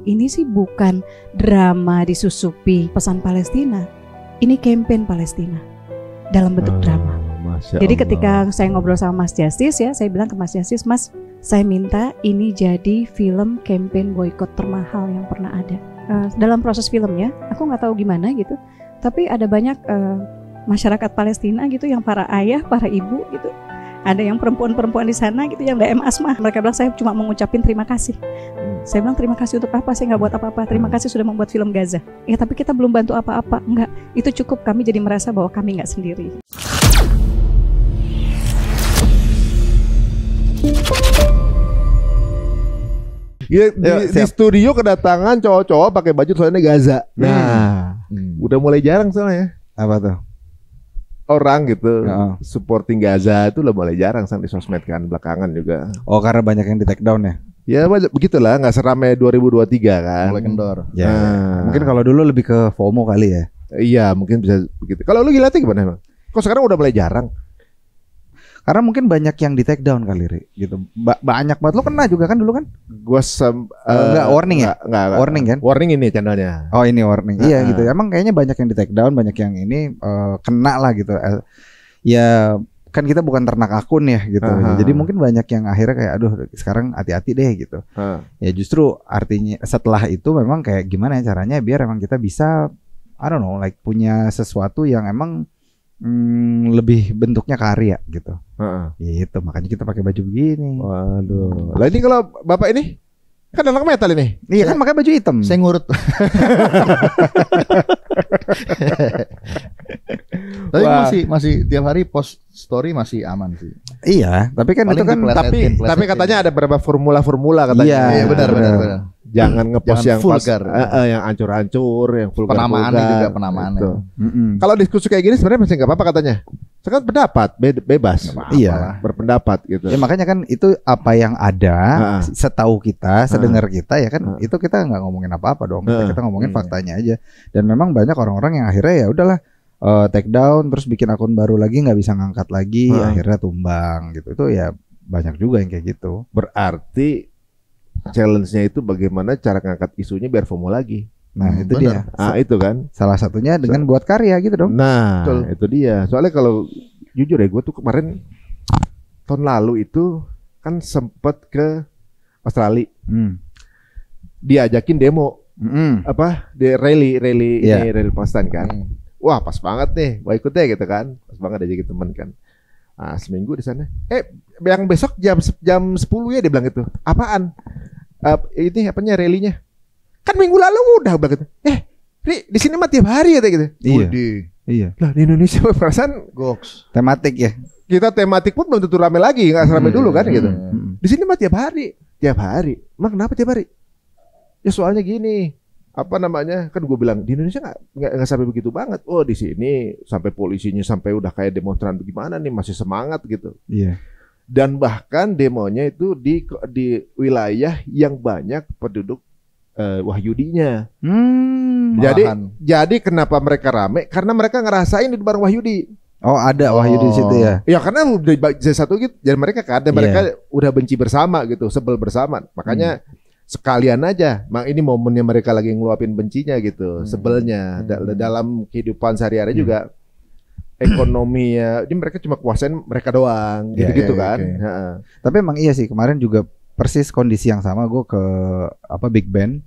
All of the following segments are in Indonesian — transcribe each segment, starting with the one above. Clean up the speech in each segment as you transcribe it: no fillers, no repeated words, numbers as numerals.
Ini sih bukan drama disusupi pesan Palestina. Ini campaign Palestina dalam bentuk drama. Jadi ketika saya ngobrol sama Mas Justice ya, saya bilang ke Mas Justice, Mas, saya minta ini jadi film campaign boykot termahal yang pernah ada. Dalam proses filmnya, aku nggak tahu gimana gitu, tapi ada banyak masyarakat Palestina gitu, yang para ayah, para ibu gitu. Ada yang perempuan-perempuan di sana gitu yang DM asma. Mereka bilang saya cuma mau ngucapin terima kasih. Saya bilang terima kasih untuk apa? Saya nggak buat apa-apa. Terima kasih sudah membuat film Gaza. Ya tapi kita belum bantu apa-apa. Enggak, itu cukup, kami jadi merasa bahwa kami nggak sendiri. Ya, di studio kedatangan cowok-cowok pakai baju tulisannya Gaza. Nah, udah mulai jarang soalnya. Apa tuh? Orang gitu supporting Gaza itu udah mulai jarang di sosmed kan, belakangan juga. Oh, karena banyak yang di take down ya? Ya begitulah, nggak seramai 2023 kan. Mulai kendor. Ya, mungkin kalau dulu lebih ke FOMO kali ya. Iya, mungkin bisa begitu. Kalau lu gilanya gimana emang? Kok sekarang udah mulai jarang? Karena mungkin banyak yang di take down kali, Ri, gitu. Banyak banget. Lu kena juga kan dulu kan? Gua enggak warning ya? Enggak. Warning kan? Warning ini channelnya. Oh, ini warning. Iya gitu. Emang kayaknya banyak yang di take down, banyak yang ini kena lah gitu. Ya kan kita bukan ternak akun ya gitu. Jadi mungkin banyak yang akhirnya kayak aduh sekarang hati-hati deh gitu. Ya justru artinya setelah itu memang kayak gimana ya caranya biar emang kita bisa I don't know like punya sesuatu yang emang lebih bentuknya karya gitu. Gitu makanya kita pakai baju begini. Waduh. Lah ini kalau Bapak ini kan anak metal ini. Iya kan pakai baju hitam. Saya ngurut. Tapi masih tiap hari post story masih aman sih. Iya, tapi kan paling itu kan tapi katanya ada beberapa formula katanya. Iya, benar. Jangan ngepost yang vulgar, yang ancur-ancur, yang vulgar. Penamaannya juga penamaannya. Gitu. Kalau diskusi kayak gini sebenarnya masih nggak apa-apa katanya. Sekarang pendapat bebas. Iya, berpendapat gitu. Ya makanya kan itu apa yang ada, setahu kita, sedengar kita ya kan, itu kita nggak ngomongin apa-apa dong. Kita ngomongin faktanya aja. Dan memang banyak orang-orang yang akhirnya ya udahlah take down, terus bikin akun baru lagi nggak bisa ngangkat lagi, akhirnya tumbang gitu. Itu ya banyak juga yang kayak gitu. Berarti challenge-nya itu bagaimana cara ngangkat isunya biar FOMO lagi. Nah itu dia. Itu kan salah satunya dengan buat karya gitu dong. Nah itu dia. Soalnya kalau jujur ya gue tuh kemarin tahun lalu itu kan sempet ke Australia. Diajakin demo di rally ini rally Palestina kan. Wah pas banget nih, mau ikut deh gitu kan. Pas banget aja gitu temen kan. Nah, seminggu di sana. Yang besok jam 10 ya dia bilang gitu. Apaan? Ini apanya rally-nya? Kan minggu lalu udah bilang gitu. Di sini mah tiap hari ya gitu. Iya. Lah di Indonesia perasaan goks. Tematik ya. Kita tematik pun belum tentu rame lagi, enggak seramai dulu kan gitu. Di sini mah tiap hari. Emang kenapa tiap hari? Ya soalnya gini. Apa namanya? Kan gue bilang di Indonesia nggak sampai begitu banget. Oh di sini sampai polisinya sampai udah kayak demonstran bagaimana nih masih semangat gitu. Iya. Dan bahkan demonya itu di wilayah yang banyak penduduk Wahyudinya. Jadi kenapa mereka rame? Karena mereka ngerasain di bareng Wahyudi. Oh ada Wahyudi di situ ya? Ya karena udah satu gitu. Dan mereka kan, mereka udah benci bersama gitu, sebel bersama. Makanya sekalian aja, ini momennya mereka lagi ngeluapin bencinya gitu, sebelnya dalam kehidupan sehari-hari juga ekonomi ya, ini mereka cuma kuasain mereka doang, gitu kan. Tapi emang iya sih kemarin juga persis kondisi yang sama gue ke Big Ben,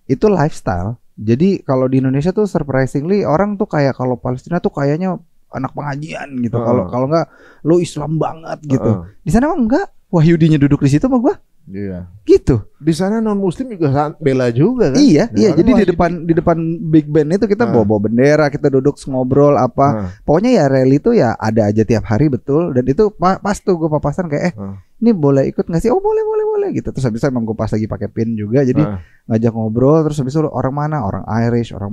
itu lifestyle. Jadi kalau di Indonesia tuh surprisingly orang tuh kayak kalau Palestina tuh kayaknya anak pengajian gitu, kalau nggak lo Islam banget gitu. Di sana mah enggak, Wahyudinya duduk di situ mah gue. Iya. Gitu. Di sana non muslim juga bela juga kan? Iya. Jadi di depan Big Ben itu kita bawa bendera, kita duduk ngobrol apa. Pokoknya ya rally itu ya ada aja tiap hari betul. Dan itu pas tuh gue papasan kayak ini boleh ikut nggak sih? Oh boleh gitu. Terus habis itu emang gue pas lagi pakai pin juga. Jadi ngajak ngobrol. Terus habis itu orang mana? Orang Irish, orang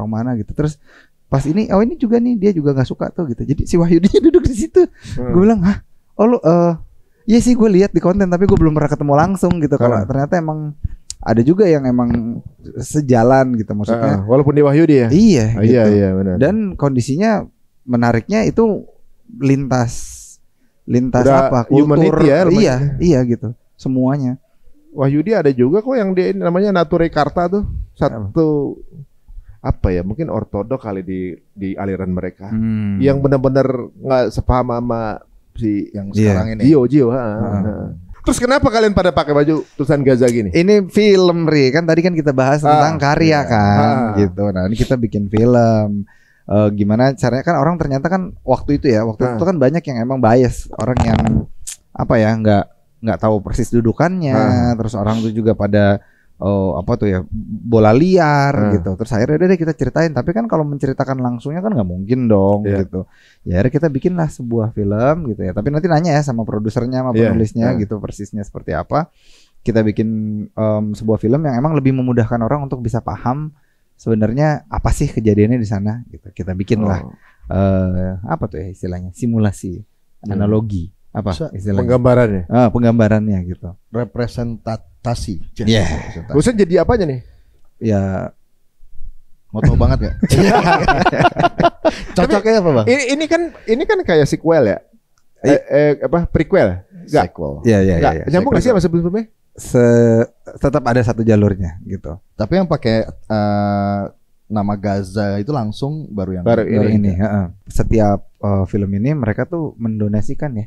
mana gitu. Terus pas ini ini juga nih dia juga nggak suka tuh gitu. Jadi si Wahyudinya duduk di situ. Gue bilang iya sih gue lihat di konten tapi gue belum pernah ketemu langsung gitu. Kalau ternyata emang ada juga yang emang sejalan gitu maksudnya. Walaupun di Wahyudi ya. Iya. Gitu. Iya benar. Dan kondisinya menariknya itu lintas udah apa? Kultur. Ya, iya gitu. Semuanya. Wahyudi ada juga kok yang dia namanya Nature Karta tuh. Satu apa ya, mungkin ortodok kali di aliran mereka. Yang benar-benar nggak sepaham sama si yang sekarang ini. Gio. Terus kenapa kalian pada pakai baju tulisan Gaza gini? Ini film, Ri. Kan tadi kan kita bahas tentang karya kan gitu. Nah, ini kita bikin film. Gimana caranya, kan orang ternyata kan waktu itu itu kan banyak yang emang bias, orang yang apa ya, nggak tahu persis dudukannya. Terus orang tuh juga pada bola liar gitu. Terus akhirnya udah deh kita ceritain, tapi kan kalau menceritakan langsungnya kan nggak mungkin dong gitu. Ya akhirnya kita bikinlah sebuah film gitu ya. Tapi nanti nanya ya sama produsernya sama penulisnya gitu persisnya seperti apa. Kita bikin sebuah film yang emang lebih memudahkan orang untuk bisa paham sebenarnya apa sih kejadiannya di sana gitu. Kita bikinlah apa tuh ya istilahnya, simulasi, analogi, apa istilahnya, penggambarannya gitu, representasi. Bosan jadi apanya nih? Ya mau tahu banget gak? Cocoknya apa, Bang? Ini kan kayak sequel ya? Prequel? Sequel. Iya. Nyambung gak sih sama sebelum-sebelumnya? Tetap ada satu jalurnya gitu. Tapi yang pakai nama Gaza itu langsung baru ini. Setiap film ini mereka tuh mendonasikan ya.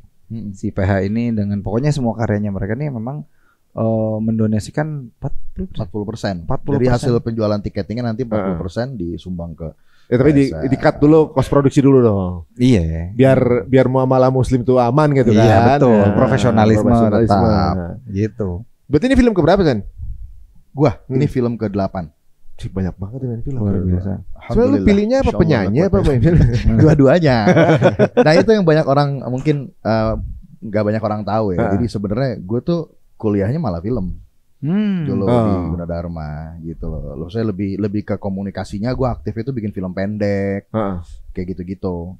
Si PH ini dengan pokoknya semua karyanya mereka nih memang mendonasikan 40%. Dari hasil penjualan tiketnya nanti 40% disumbang ke. Ya tapi di-cut dulu kos produksi dulu dong. Iya. Biar muamalah muslim tuh aman gitu kan. Iya betul. Profesionalisme tetap gitu. Berarti ini film keberapa San? Ini film ke-8. Banyak banget main film. Luar biasa. Soalnya lu pilihnya apa penyanyi apa main film? Dua-duanya. Nah itu yang banyak orang mungkin nggak banyak orang tahu ya. Jadi sebenarnya gue tuh kuliahnya malah film. Dulu di Gunadarma gitu loh. Saya lebih ke komunikasinya. Gue aktif itu bikin film pendek, kayak gitu-gitu.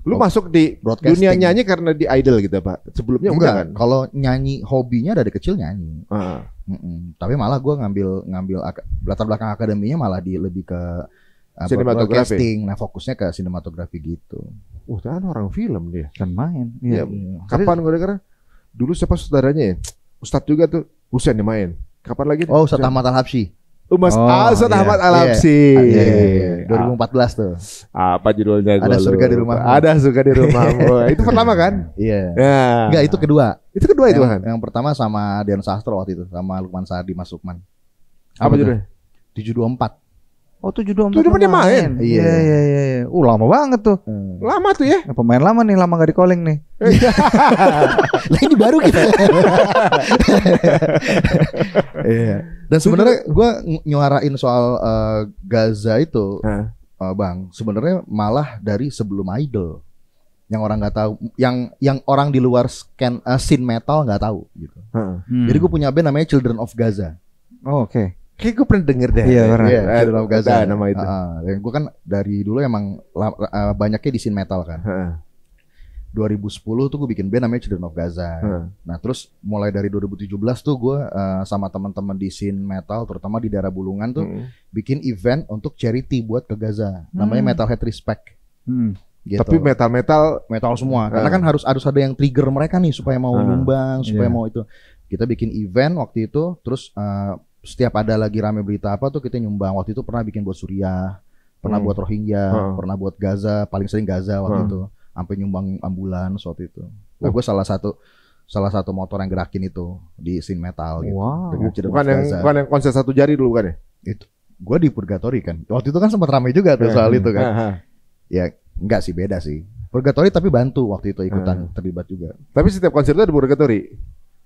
Lu masuk di dunia nyanyi karena di Idol gitu Pak? Sebelumnya enggak kan? Kalau nyanyi hobinya dari kecil nyanyi. Tapi malah gue ngambil latar belakang akademinya malah lebih ke broadcasting. Nah fokusnya ke sinematografi gitu. Kan orang film dia. Kan main. Iya. Kapan gue dengar? Dulu siapa saudaranya ya? Ustadz juga tuh. Husain yang main. Kapan lagi? Ustadz Ahmad Al-Habsyi. Ustadz Ahmad Al-Habsyi. 2014 tuh. Apa judulnya? Ada surga di rumah. Ada surga di rumahmu. Itu pertama kan? Iya. Enggak, itu kedua. Itu kedua itu kan? Yang pertama sama Dian Sastro waktu itu, sama Lukman Sardi, Mas Lukman. Apa judulnya? 724. Oh 724 dia main? Iya. Lama banget tuh. Lama tuh ya? Pemain lama nih, lama gak di calling nih. Lah ini baru kita. Iya. Dan sebenarnya gue nyuarain soal Gaza itu, Bang. Sebenarnya malah dari sebelum Idol. Yang orang nggak tahu, yang orang di luar scene metal nggak tahu gitu. Jadi gue punya band namanya Children of Gaza. Oh, oke. Kayak gue pernah denger deh. Iya, Children of Gaza nama itu. Dan gue kan dari dulu emang banyaknya di scene metal kan. 2010 tuh gue bikin band namanya Children of Gaza. Nah terus mulai dari 2017 tuh gue sama teman-teman di scene metal, terutama di daerah Bulungan tuh bikin event untuk charity buat ke Gaza. Namanya Metalhead Respect. Gitu. Tapi metal semua. Karena kan harus ada yang trigger mereka nih supaya mau nyumbang, supaya mau itu. Kita bikin event waktu itu, terus setiap ada lagi rame berita apa tuh kita nyumbang. Waktu itu pernah bikin buat Suriah, pernah buat Rohingya, pernah buat Gaza, paling sering Gaza waktu itu. Sampai nyumbang ambulans waktu itu. Nah, gue salah satu motor yang gerakin itu di scene metal gitu. Wow. Bukan yang konser satu jari dulu kan ya? Itu gue di Purgatory kan. Waktu itu kan sempat ramai juga tuh soal itu kan. Ya enggak sih, beda sih. Purgatory tapi bantu waktu itu ikutan terlibat juga. Tapi setiap konser itu ada Purgatory?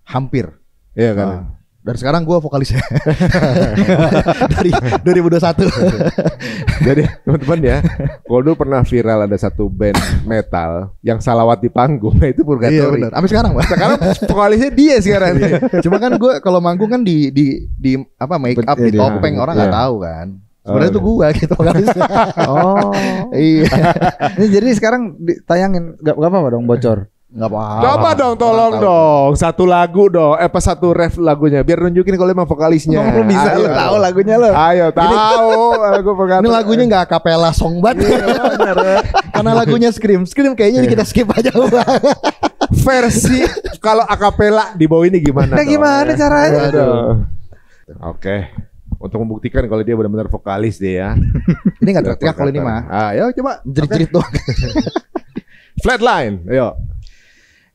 Hampir. Iya kan? Dan sekarang gue vokalisnya dari 2021. Jadi teman-teman ya, kalau dulu pernah viral ada satu band metal yang salawat di panggung, itu Purgatory. Iya benar. Sampai sekarang, sekarang vokalisnya dia sekarang. Cuma kan gue kalau manggung kan di apa make up, di topeng, orang nggak tahu kan. Sebenarnya itu gue gitu vokalisnya. Iya. Ini jadi sekarang ditayangin, nggak apa-apa dong bocor. Nggak apa-apa. Coba dong, tolong dong, satu lagu dong, satu ref lagunya, biar nunjukin kalau emang vokalisnya. Lo bisa, lo tahu lagunya lo. Ayo tahu lagu Purgatory. Ini lagunya nggak akapela song banget. Karena lagunya Scream kayaknya kita skip aja. versi kalau akapela di bawah ini gimana? Nah gimana caranya? Oke. Untuk membuktikan kalau dia benar-benar vokalis dia ya. Ini nggak teriak kalau ini mah. Ayo coba jerit-jerit doang. Flatline, ayo.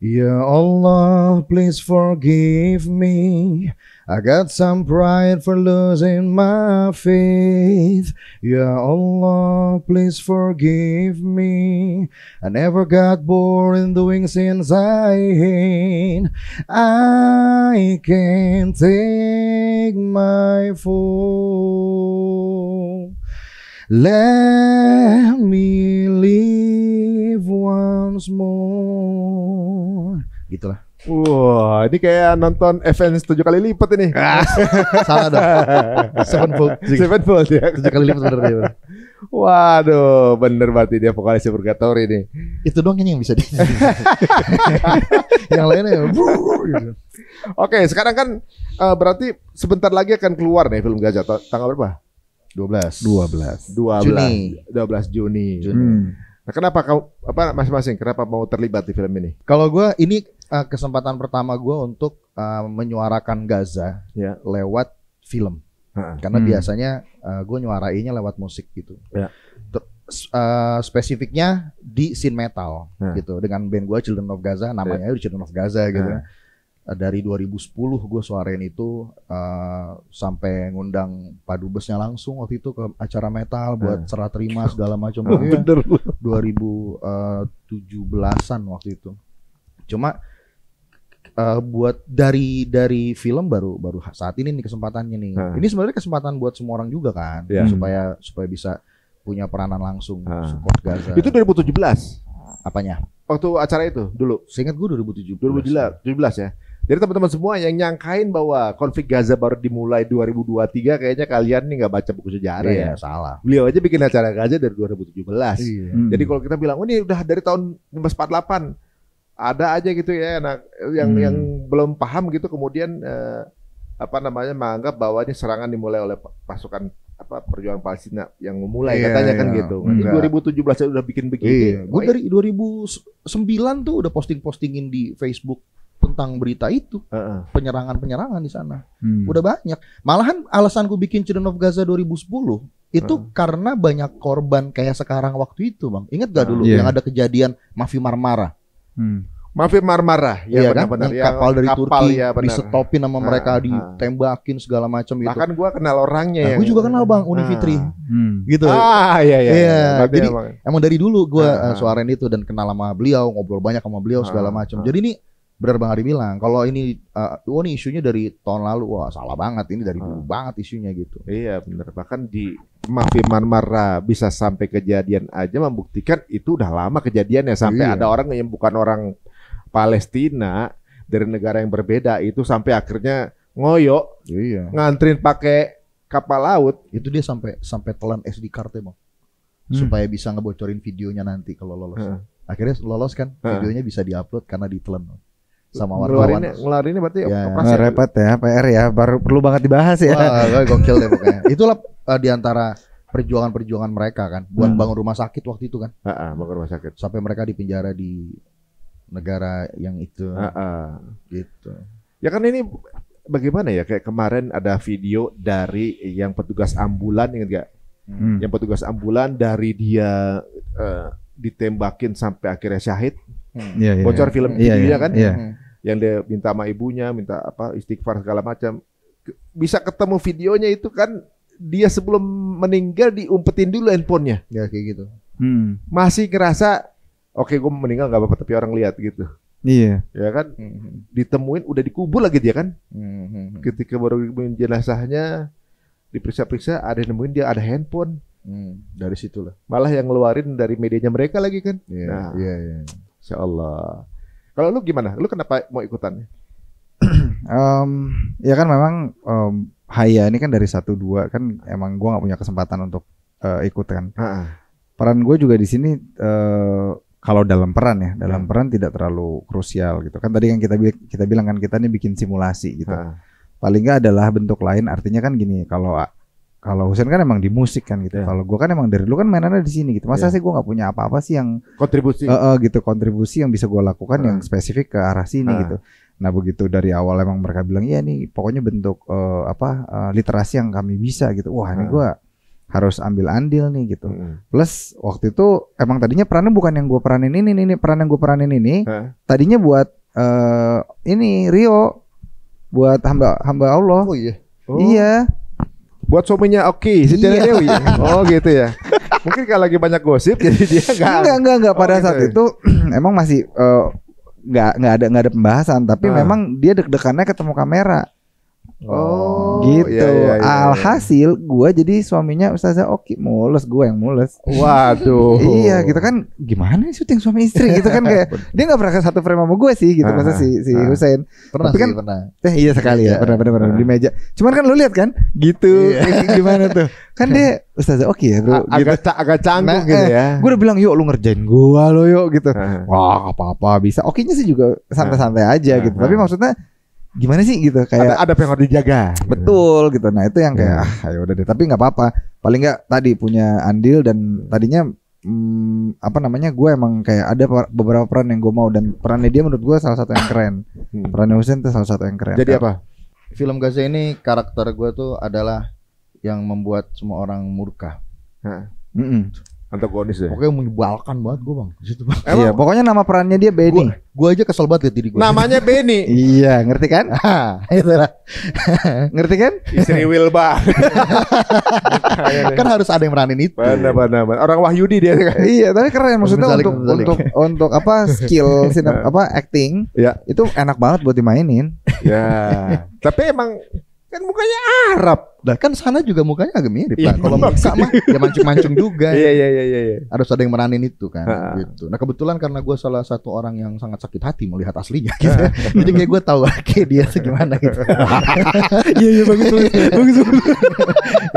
Ya Allah, please forgive me. I got some pride for losing my faith. Ya Allah, please forgive me. I never got bored in doing sins I hate. I can't take my fall. Let me live once more. Gitulah. Wah, ini kayak nonton Avengers 7 kali lipat ini. Salah dong. Sevenfold ya. 7 kali lipat bener dia. Waduh, bener berarti dia vokalis Purgatory nih. Itu doang yang bisa di. Yang lainnya gitu. Oke, sekarang kan berarti sebentar lagi akan keluar nih film Gajah. Tanggal berapa? 12 Juni. Nah, kenapa kau masing-masing kenapa mau terlibat di film ini? Kalau gue ini kesempatan pertama gue untuk menyuarakan Gaza ya lewat film. Karena biasanya gue nyuarainya lewat musik gitu. Ya. Spesifiknya di scene metal gitu dengan band gue Children of Gaza, namanya Children of Gaza gitu. Dari 2010 gue suarain itu sampai ngundang padubesnya langsung waktu itu ke acara metal buat serah terima segala macam. Bener. 2017-an waktu itu. Cuma buat dari film baru saat ini nih kesempatannya nih. Ini sebenarnya kesempatan buat semua orang juga kan, supaya bisa punya peranan langsung support Gaza. Itu 2017. Apanya? Waktu acara itu dulu. Seingat gue 2017 ya. Jadi teman-teman semua yang nyangkain bahwa konflik Gaza baru dimulai 2023, kayaknya kalian nih nggak baca buku sejarah ya. Salah. Beliau aja bikin acara Gaza dari 2017. Jadi kalau kita bilang, oh ini udah dari tahun 1948, ada aja gitu ya, yang belum paham gitu, kemudian menganggap bahwa ini serangan dimulai oleh pasukan perjuangan Palestina yang memulai katanya kan gitu. Ini 2017 udah bikin begini. Gue dari 2009 tuh udah postingin di Facebook tentang berita itu, penyerangan di sana. Udah banyak. Malahan alasanku bikin Children of Gaza 2010 itu karena banyak korban kayak sekarang waktu itu, Bang. Ingat gak dulu yang ada kejadian Mavi Marmara? Mavi Marmara, ya kan? benar. Yang kapal dari Turki disetopin sama mereka, ditembakin segala macam gitu. Bahkan gua kenal orangnya ya. Gue juga kenal Bang, Uni Fitri. Gitu. Iya. Jadi emang dari dulu gua suarain itu dan kenal sama beliau, ngobrol banyak sama beliau segala macam. Jadi ini benar Bang Ari bilang, kalau ini ini isunya dari tahun lalu, wah salah banget, ini dari dulu banget isunya gitu. Iya benar, bahkan di Mavi Marmara bisa sampai kejadian aja membuktikan itu udah lama kejadiannya, sampai ada orang yang bukan orang Palestina dari negara yang berbeda itu sampai akhirnya ngoyo, ngantrin pakai kapal laut. Itu dia sampai telan SD card Bang, supaya bisa ngebocorin videonya nanti kalau lolos. Akhirnya lolos kan, videonya bisa diupload karena ditelan sama wartawan. Ngeluarinnya berarti repot ya, PR ya, baru perlu banget dibahas ya. Wah, gokil deh pokoknya. Itulah diantara perjuangan mereka kan, buat bangun rumah sakit waktu itu kan. Bangun rumah sakit. Sampai mereka dipenjara di negara yang itu. Gitu. Ya kan ini bagaimana ya, kayak kemarin ada video dari yang petugas ambulan, ingat gak? Yang petugas ambulan dari dia ditembakin sampai akhirnya syahid. Bocor film videonya kan. Yang dia minta sama ibunya, minta istighfar segala macam. Bisa ketemu videonya itu kan, dia sebelum meninggal diumpetin dulu handphonenya. Ya kayak gitu. Masih ngerasa oke, gue meninggal nggak apa-apa, tapi orang lihat gitu. Iya. Ya kan. Ditemuin udah dikubur lagi dia kan. Ketika baru jenazahnya diperiksa-periksa, ada yang nemuin dia ada handphone. Dari situlah. Malah yang ngeluarin dari medianya mereka lagi kan. Iya. Insya Allah. Kalau lu gimana? Lu kenapa mau ikutan? Ya kan memang Haya ini kan dari 1-2 kan emang gue nggak punya kesempatan untuk ikut kan. Peran gue juga di sini kalau dalam peran peran tidak terlalu krusial gitu kan. Tadi kan kita bilang kan kita nih bikin simulasi gitu. Paling nggak adalah bentuk lain, artinya kan gini, kalau kalau Husain kan emang di musik kan gitu. Kalau gue kan emang dari dulu kan mainannya di sini gitu. Masa sih gue nggak punya apa-apa sih yang kontribusi gitu, kontribusi yang bisa gue lakukan yang spesifik ke arah sini gitu. Nah begitu dari awal emang mereka bilang iya nih pokoknya bentuk literasi yang kami bisa gitu. Wah ini gue harus ambil andil nih gitu. Plus waktu itu emang tadinya perannya bukan yang gue peranin ini peran yang gue peranin ini tadinya buat ini Rio, buat hamba Allah. Oh iya. Iya. Buat suaminya Oki, Siti Dewi. Oh gitu ya. Mungkin kalau lagi banyak gosip jadi dia enggak pada saat itu emang masih nggak ada pembahasan, tapi memang dia deg-degannya ketemu kamera. Oh gitu. Iya. Alhasil gue jadi suaminya Ustazah Oki, mules, gue yang mules. Waduh. Iya gitu kan, gimana syuting suami istri gitu kan, kayak dia nggak pernah satu frame sama gue sih gitu. Masa si Husain pernah tapi sih, kan pernah. Iya sekali ya, pernah di meja. Cuman kan lu lihat kan gitu. Gimana tuh kan dia Ustazah Oki ya bro gitu. Agak canggung gitu ya. Gue udah bilang yuk lu ngerjain gua lo yuk gitu. Wah apa-apa bisa. Okinya sih juga santai-santai aja gitu. Tapi maksudnya gimana sih gitu, kayak ada yang harus dijaga. Betul gitu. Nah itu yang kayak ya udah deh, tapi nggak apa-apa, paling nggak tadi punya andil. Dan tadinya gue emang kayak ada beberapa peran yang gue mau, dan perannya dia menurut gue salah satu yang keren. Perannya Husain itu salah satu yang keren. Jadi apa? Film Gaza ini karakter gue tuh adalah yang membuat semua orang murka. Antagonis ya. Pokoknya menyebalkan banget gue bang. Situ bang. Iya, pokoknya nama perannya dia Benny. Gue aja kesel banget liat diri gue. Namanya Benny. Iya, ngerti kan? Itulah. Ngerti kan? Istri Wilba. Kan harus ada yang meranin itu. Benar. Orang Wahyudi dia kan. Iya, tapi keren maksudnya untuk apa skill acting. Ya. Itu enak banget buat dimainin. Ya. Tapi emang kan mukanya Arab. Lah kan sana juga mukanya agak mirip kan. Kalau muka mah ya mancung-mancung juga. Iya. Harus ada yang meranin itu kan gitu. Nah kebetulan karena gue salah satu orang yang sangat sakit hati melihat aslinya gitu. Jadi kayak gue tahu kayak dia segimana gitu. Iya bagus.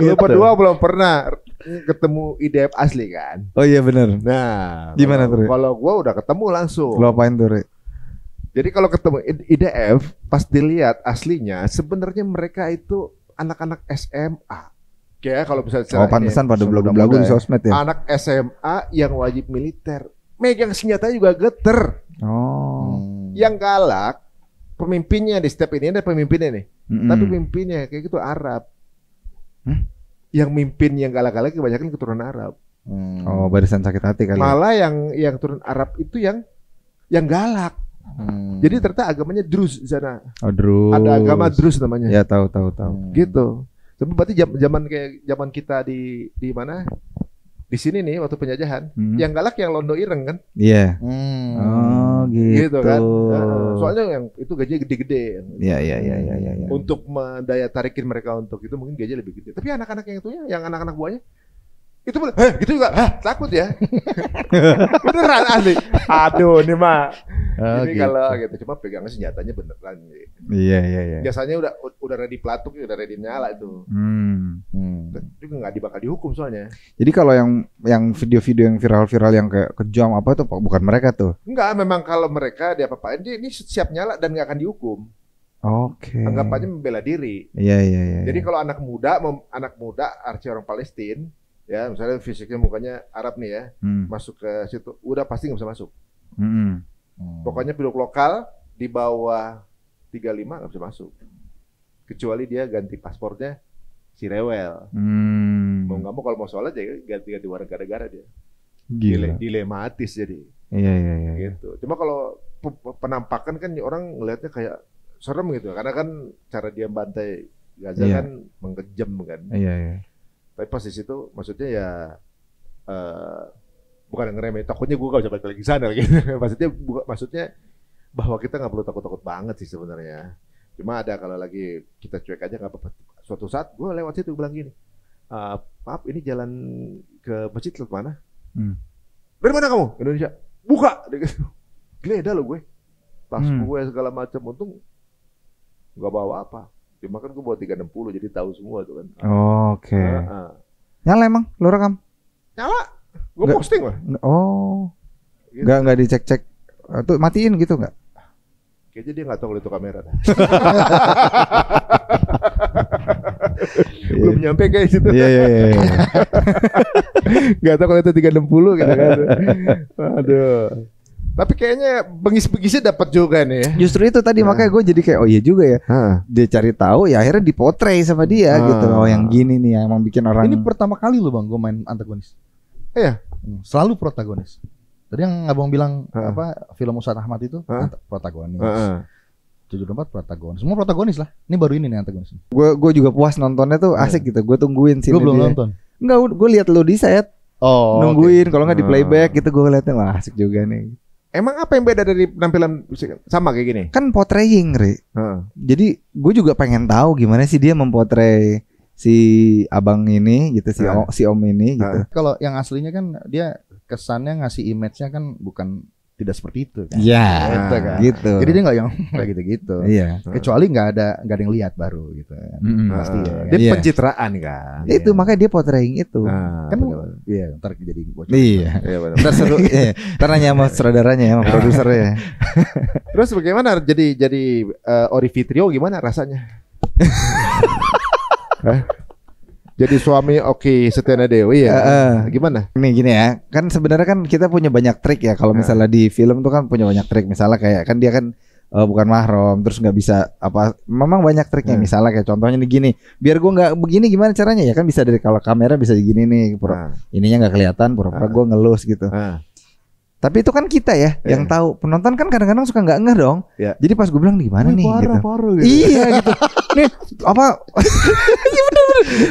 Lu berdua belum pernah ketemu IDF asli kan? Oh iya benar. Nah, gimana tuh? Kalau gue udah ketemu langsung. Lo apain tuh, Re? Jadi kalau ketemu IDF pas dilihat aslinya sebenarnya mereka itu anak-anak SMA. Kayak kalau bisa pantesan pada belagu-belagu di sosmed ya. Anak SMA yang wajib militer. Megang senjata juga geter. Yang galak pemimpinnya di step ini ada pemimpinnya nih. Tapi pemimpinnya kayak gitu Arab. Yang mimpin yang galak-galak kebanyakan keturunan Arab. Barisan sakit hati kali. Malah yang turun Arab itu yang galak. Jadi ternyata agamanya Druz di sana. Druz. Ada agama Druz namanya. Ya tahu. Gitu. Tapi berarti zaman kita di mana? Di sini nih waktu penjajahan, yang galak yang Londo Ireng kan? Iya. Gitu kan. Soalnya yang itu gajinya gede-gede. Iya. Untuk mendaya tarikin mereka untuk itu mungkin gajinya lebih gede. Tapi anak-anak yang itunya, yang anak-anak buahnya itu boleh, gitu juga, takut ya. Beneran asli. Aduh, ini mah. Ini gitu. Kalau gitu cuma pegangnya senjatanya beneran. Gitu. Iya. Biasanya udah ready pelatuk, udah ready nyala itu. Itu nggak bakal dihukum soalnya. Jadi kalau yang video-video yang viral-viral yang kayak kejam apa tuh bukan mereka tuh? Enggak, memang kalau mereka diapa-apain dia ini siap nyala dan nggak akan dihukum. Oke. Anggapannya membela diri. Iya. Jadi kalau anak muda arci orang Palestina. Ya, misalnya fisiknya mukanya Arab nih ya, masuk ke situ, udah pasti nggak bisa masuk. Pokoknya pilot lokal di bawah 35 nggak bisa masuk, kecuali dia ganti paspornya si rewel. Mau nggak mau kalau mau sholat ya ganti warga negara dia. Gila. Dilematis jadi. Iya. Gitu. Cuma kalau penampakan kan orang ngelihatnya kayak serem gitu, karena kan cara dia bantai Gaza kan mengejam kan. Iya. Tapi pas di situ maksudnya ya bukan ngeremeh, takutnya gue gak bisa balik lagi ke sana gitu. maksudnya bahwa kita nggak perlu takut-takut banget sih sebenarnya. Cuma ada kalau lagi kita cuek aja nggak apa-apa. Suatu saat gue lewat situ bilang gini, maaf ini jalan ke masjid lewat mana? Dari mana kamu? Indonesia. Buka. Geledah lo gue. Tas gue segala macam, untung nggak bawa apa. Cuma kan gue bawa 360 jadi tahu semua tuh kan. Oke. Nyala emang? Lo rekam? Nyala. Gue posting lah. Gitu. Nggak dicek-cek. Tuh matiin gitu nggak? Kayaknya dia nggak tahu kalau itu kamera. Belum nyampe guys itu. Iya. Gak tahu kalau itu 360 gitu kan. Aduh. Tapi kayaknya bengis-bengisnya dapat juga nih ya. Justru itu tadi makanya gue jadi kayak oh iya juga ya. Dia cari tahu ya akhirnya dipotret sama dia gitu. Oh yang gini nih yang emang bikin orang. Ini pertama kali loh Bang gue main antagonis. Iya. Selalu protagonis. Tadi yang Abang bilang apa film Ustadz Ahmad itu protagonis. 74 protagonis. Semua protagonis lah. Ini baru ini nih antagonis. Gue juga puas nontonnya tuh asik gitu. Gue tungguin sih. Gue belum nonton. Enggak, gue lihat lo di set. Oh, nungguin kalau nggak di playback gitu gue liatnya wah asik juga nih. Emang apa yang beda dari penampilan sama kayak gini? Kan portraying, Ri. Jadi gue juga pengen tahu gimana sih dia mempotret si abang ini gitu, si om ini gitu. Kalau yang aslinya kan dia kesannya ngasih image-nya kan bukan tidak seperti itu kan. Iya, gitu. Jadi dia nggak yang kayak gitu-gitu. Iya. Kecuali nggak ada yang lihat baru gitu. Pasti ya. Dia pencitraan kan. Itu makanya dia portraying itu. Kan iya, ntar jadi bocor. Iya. Ntar seru. Ntar nanya sama saudaranya ya, sama produsernya. Terus bagaimana jadi Ori Fitrio gimana rasanya? Jadi suami Oki Setiana Dewi ya. Gimana? Nih gini ya, kan sebenarnya kan kita punya banyak trik ya. Kalau misalnya di film tuh kan punya banyak trik. Misalnya kayak kan dia kan bukan mahram, terus nggak bisa apa. Memang banyak triknya. Misalnya kayak contohnya nih gini, biar gua nggak begini gimana caranya ya? Kan bisa dari kalau kamera bisa gini nih, ininya nggak kelihatan, pura-pura gua ngelus gitu. Tapi itu kan kita ya yang tahu. Penonton kan kadang-kadang suka nggak ngeh dong. Jadi pas gue bilang gimana nih parah, gitu. Parah, gitu. Iya gitu. Nih apa? Iya bener.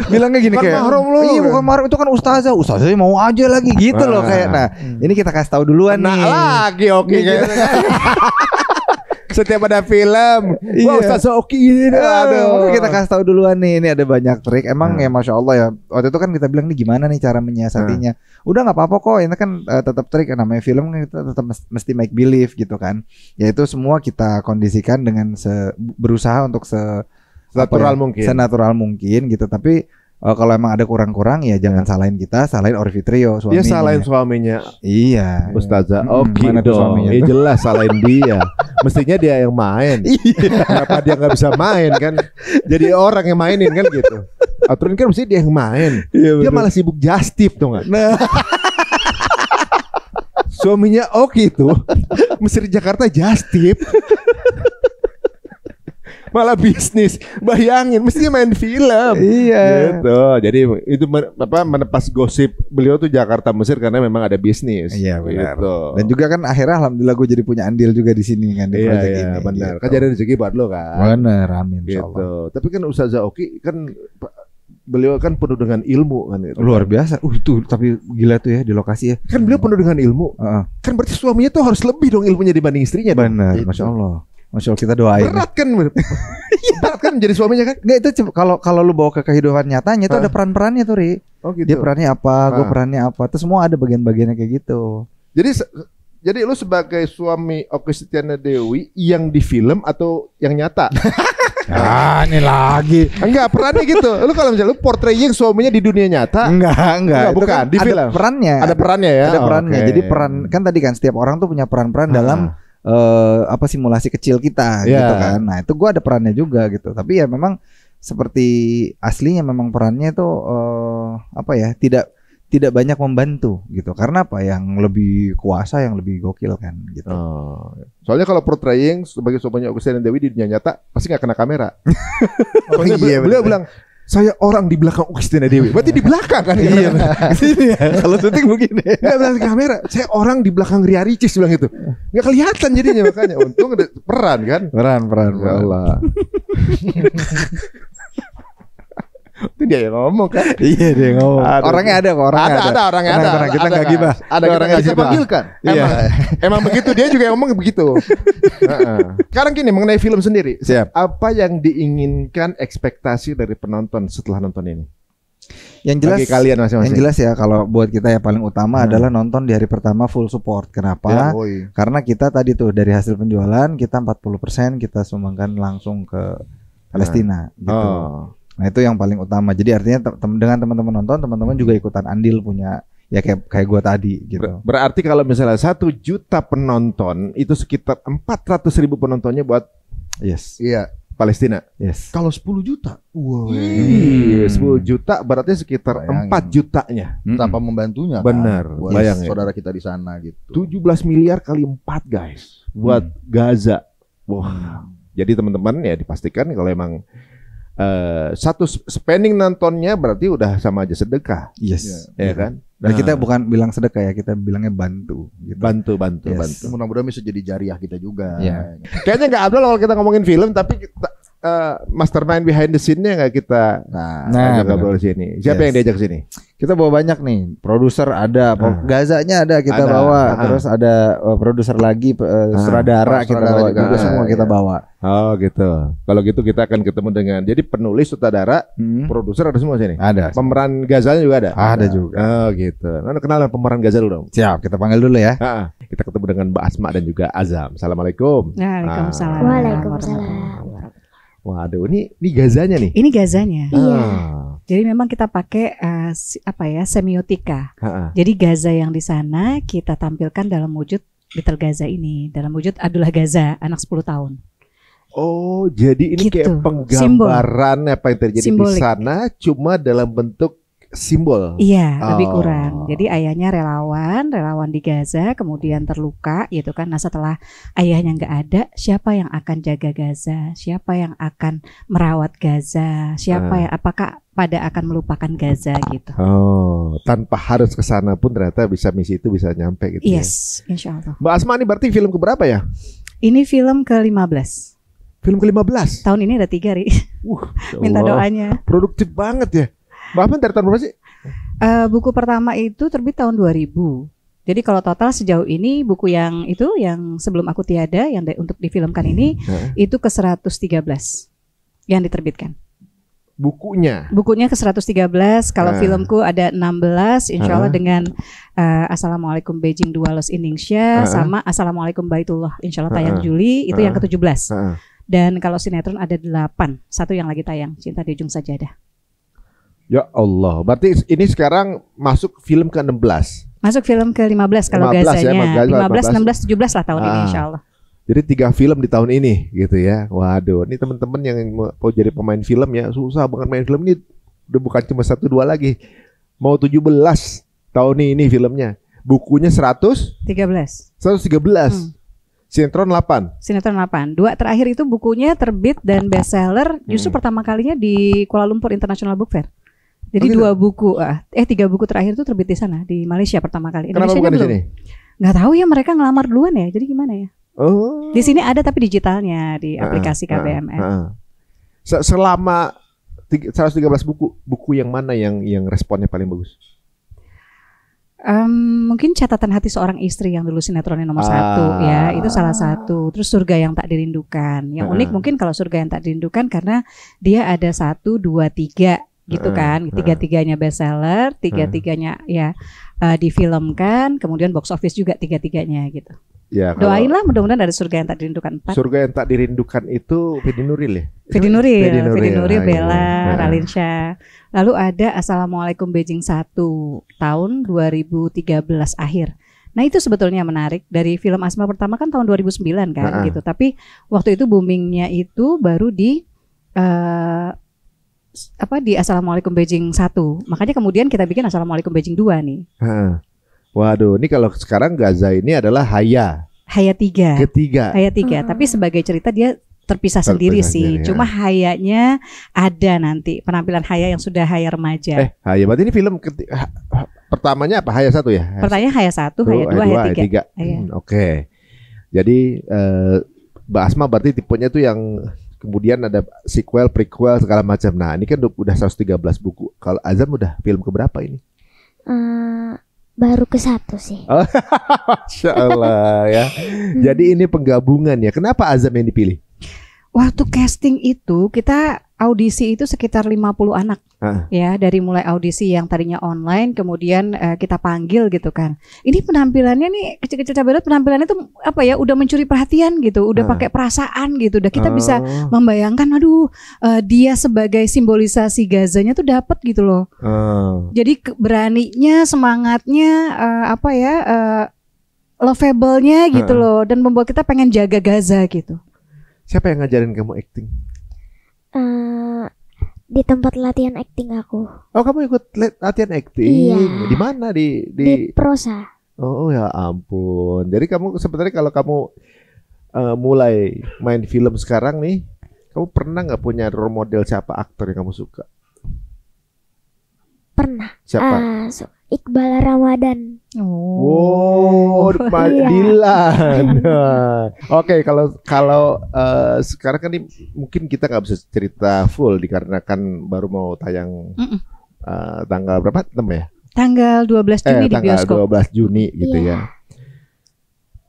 Bilangnya gini kayak. Iya bukan mahram itu kan ustazah mau aja lagi gitu loh kayak. Nah ini kita kasih tahu duluan nih. Lagi Oki gitu. Setiap ada film, wah Ustazah Oki ini. Aduh, kita kasih tahu duluan nih. Ini ada banyak trik. Emang ya Masya Allah ya. Waktu itu kan kita bilang nih gimana nih cara menyiasatinya. Udah nggak apa-apa kok. Ini kan tetap trik. Namanya film kan kita tetap mesti make believe gitu kan. Ya itu semua kita kondisikan dengan berusaha untuk senatural mungkin gitu. Tapi kalau emang ada kurang-kurang ya jangan salahin kita, salahin Ori Fitrio suaminya. Dia salahin suaminya. Iya. Ustazah Oki dong. Ya jelas salahin dia. Mestinya dia yang main. Kenapa dia nggak bisa main kan? Jadi orang yang mainin kan gitu. Aturan kan mesti dia yang main. Dia malah sibuk just tip tuh nggak? Nah. Suaminya Oki tuh mesti di Jakarta just tip. Malah bisnis, bayangin mesti main film. Iya. Gitu. Jadi itu menepas gosip beliau tuh Jakarta Mesir karena memang ada bisnis. Iya benar. Gitu. Dan juga kan akhirnya alhamdulillah gue jadi punya andil juga di sini kan di proyek ini. Iya benar. Gitu. Kan jadi rezeki buat lo kan. Benar, amin. Gitu. Tapi kan Ustazah Oki kan beliau kan penuh dengan ilmu kan itu. Luar biasa. Itu tapi gila tuh ya di lokasi ya. Kan beliau penuh dengan ilmu. Kan berarti suaminya tuh harus lebih dong ilmunya dibanding istrinya. Benar, Masya Allah. Masya Allah kita doain. Berat kan berat kan jadi suaminya kan. Nggak itu kalau lu bawa ke kehidupan nyatanya itu ada peran-perannya tuh Ri. Oh gitu. Dia perannya apa, gue perannya apa. Itu semua ada bagian-bagiannya kayak gitu. Jadi lu sebagai suami Oki Setiana Dewi yang di film atau yang nyata? Ini lagi. Enggak, perannya gitu. Lu kalau misalnya lu portraying suaminya di dunia nyata? Enggak. Bukan, kan di film. Ada perannya. Ada perannya ya. Ada perannya. Jadi peran kan tadi kan setiap orang tuh punya peran-peran dalam simulasi kecil kita gitu kan. Nah, itu gua ada perannya juga gitu. Tapi ya memang seperti aslinya memang perannya itu tidak banyak membantu gitu. Karena apa? Yang lebih kuasa, yang lebih gokil kan gitu. Soalnya kalau portraying sebagai suaminya Oki Setiana Dewi di dunia nyata pasti nggak kena kamera. Soalnya beliau bilang saya orang di belakang Oki Setiana Dewi. Berarti di belakang kan? Iya. Sini ya. Kalau syuting begini. Enggak bilang kamera. Saya orang di belakang Ria Ricis bilang gitu. Enggak kelihatan jadinya makanya. Untung ada peran kan? Peran. Ya Allah. Itu dia yang ngomong kan? Iya dia yang ngomong. Orangnya ada kok. Ada orangnya ada. Kita nggak gibah. Ada orangnya kita panggilkan. Emang begitu dia juga ngomong begitu. Sekarang gini mengenai film sendiri. Siap. Apa yang diinginkan ekspektasi dari penonton setelah nonton ini? Yang jelas bagi kalian masing-masing. Yang jelas ya kalau buat kita ya paling utama adalah nonton di hari pertama full support. Kenapa? Karena kita tadi tuh dari hasil penjualan kita 40% kita sumbangkan langsung ke Palestina gitu. Nah itu yang paling utama. Jadi artinya dengan teman-teman nonton, teman-teman juga ikutan andil punya ya kayak gua tadi gitu. Berarti kalau misalnya 1 juta penonton itu sekitar 400.000 penontonnya buat yes. Iya. Palestina. Yes. Kalau 10 juta. Wow. 10 juta berarti sekitar Bayangin. 4 jutanya. Tanpa membantunya. Benar. Kan? Buat Bayangin. saudara kita di sana gitu. 17 miliar kali 4 guys buat Gaza. Wah. Jadi teman-teman ya dipastikan kalau emang satu spending nontonnya berarti udah sama aja sedekah. Yes. Ya kan? Dan kita bukan bilang sedekah ya, kita bilangnya bantu. Gitu. Bantu. Mudah-mudahan bisa jadi jariah kita juga. Iya. Kayaknya nggak abdul kalau kita ngomongin film, tapi kita, mastermind behind the scene-nya nggak kita ngobrol sini. Siapa yang diajak sini? Kita bawa banyak nih, produser ada, Gazanya ada kita bawa, terus ada produser lagi, sutradara kita bawa juga, semua kita bawa. Oh gitu. Kalau gitu kita akan ketemu dengan, jadi penulis, sutradara, produser ada semua sini. Ada. Pemeran Gazanya juga ada. Ada juga. Oh gitu. Nah, kenalan pemeran Gaza dulu dong. Siap, kita panggil dulu ya. Kita ketemu dengan Mbak Asma dan juga Azam. Assalamualaikum. Waalaikumsalam. Waalaikumsalam. Waduh, ini Gazanya nih. Ini Gazanya. Iya. Jadi memang kita pakai semiotika. Jadi Gaza yang di sana kita tampilkan dalam wujud Little Gaza ini, dalam wujud Abdullah Gaza, anak 10 tahun. Oh, jadi ini Gitu. kayak penggambaran apa yang terjadi Simbolik. di sana, cuma dalam bentuk simbol. Iya, lebih kurang. Jadi ayahnya relawan di Gaza, kemudian terluka, gitu kan. Nah setelah ayahnya nggak ada, siapa yang akan jaga Gaza? Siapa yang akan merawat Gaza? Siapa yang apakah pada akan melupakan Gaza gitu? Oh, tanpa harus ke sana pun ternyata bisa misi itu bisa nyampe gitu. Yes, insya Allah. Mbak Asma ini berarti film keberapa ya? Ini film ke-15. Film ke-15. Tahun ini ada 3, Ri. Minta doanya. Produktif banget ya. Mbak Asma dari tahun berapa sih? Buku pertama itu terbit tahun 2000. Jadi kalau total sejauh ini buku yang sebelum aku tiada yang untuk difilmkan ini itu ke 113 yang diterbitkan. Bukunya ke-113. Kalau filmku ada 16, insya Allah dengan Assalamualaikum Beijing 2 Los Indonesia sama Assalamualaikum Baitullah, insya Allah tayang Juli itu yang ke-17. Dan kalau sinetron ada 8, satu yang lagi tayang, Cinta di Ujung Sajadah. Ya Allah, berarti ini sekarang masuk film ke-16. Masuk film ke-15 kalau 15 Gazanya. ya, 15, 16, 17 lah tahun ini insya Allah. Jadi 3 film di tahun ini gitu ya. Waduh, ini teman-teman yang mau jadi pemain film ya, susah banget main film ini. Udah bukan cuma 1-2 lagi. Mau 17 tahun ini filmnya. Bukunya 113. Sinetron 8. Sinetron 8. 2 terakhir itu bukunya terbit dan bestseller justru pertama kalinya di Kuala Lumpur International Book Fair. Jadi 2 buku, 3 buku terakhir itu terbit di sana, di Malaysia pertama kali. Kenapa bukan di sini? Nggak tahu ya, mereka ngelamar duluan ya. Jadi gimana ya? Oh. Di sini ada tapi digitalnya di aplikasi KBMN. Selama 113 buku yang mana yang responnya paling bagus? Mungkin Catatan Hati Seorang Istri yang dulu sinetronnya nomor 1 ya, itu salah satu. Terus Surga Yang Tak Dirindukan. Yang unik mungkin kalau Surga Yang Tak Dirindukan karena dia ada 1, 2, 3 gitu kan. 3-3-nya bestseller, 3-3-nya ya difilmkan, kemudian box office juga 3-3-nya gitu. Ya, doainlah mudah-mudahan dari Surga Yang Tak Dirindukan 4. Surga Yang Tak Dirindukan itu Fedi Nuril ya? Fedi Nuril, Bella, Ralinsyah. Lalu ada Assalamualaikum Beijing 1 tahun 2013 akhir. Nah itu sebetulnya menarik. Dari film Asma pertama kan tahun 2009 kan gitu. Tapi waktu itu boomingnya itu baru di di Assalamualaikum Beijing 1. Makanya kemudian kita bikin Assalamualaikum Beijing 2 nih. Waduh, ini kalau sekarang Gaza ini adalah Haya 3. Ketiga. Haya 3, tapi sebagai cerita dia terpisah sendiri sih. Cuma Hayanya ada nanti penampilan Haya yang sudah Haya remaja. Haya berarti ini film pertamanya apa? Haya 1 ya? Pertanyaan Haya 1, Haya 2, Haya 3. Oke. Jadi Mbak Asma berarti tipenya tuh yang kemudian ada sequel, prequel segala macam. Nah, ini kan udah 113 buku. Kalau Azam udah film keberapa ini? Baru ke-1 sih. Masya Allah ya. Jadi ini penggabungan ya. Kenapa Azam yang dipilih? Waktu casting itu kita audisi itu sekitar 50 anak ya, dari mulai audisi yang tadinya online kemudian kita panggil gitu kan. Ini penampilannya nih kecil-kecil cabai rawit, penampilannya tuh apa ya, udah mencuri perhatian gitu, udah pakai perasaan gitu. Udah kita bisa membayangkan dia sebagai simbolisasi Gazanya tuh dapat gitu loh. Jadi beraninya, semangatnya lovable-nya gitu loh, dan membuat kita pengen jaga Gaza gitu. Siapa yang ngajarin kamu acting? Di tempat latihan acting aku. Oh, kamu ikut latihan acting? Iya. Di mana? Di Prosa. Oh ya ampun. Jadi kamu sebenarnya kalau kamu mulai main film sekarang nih, kamu pernah nggak punya role model siapa aktor yang kamu suka? Pernah. Siapa? Iqbal Ramadan. Oh, Dilan. Oke, kalau sekarang kan ini mungkin kita nggak bisa cerita full dikarenakan baru mau tayang tanggal berapa? 6 ya? Tanggal 12 Juni di bioskop. Tanggal 12 Juni gitu ya.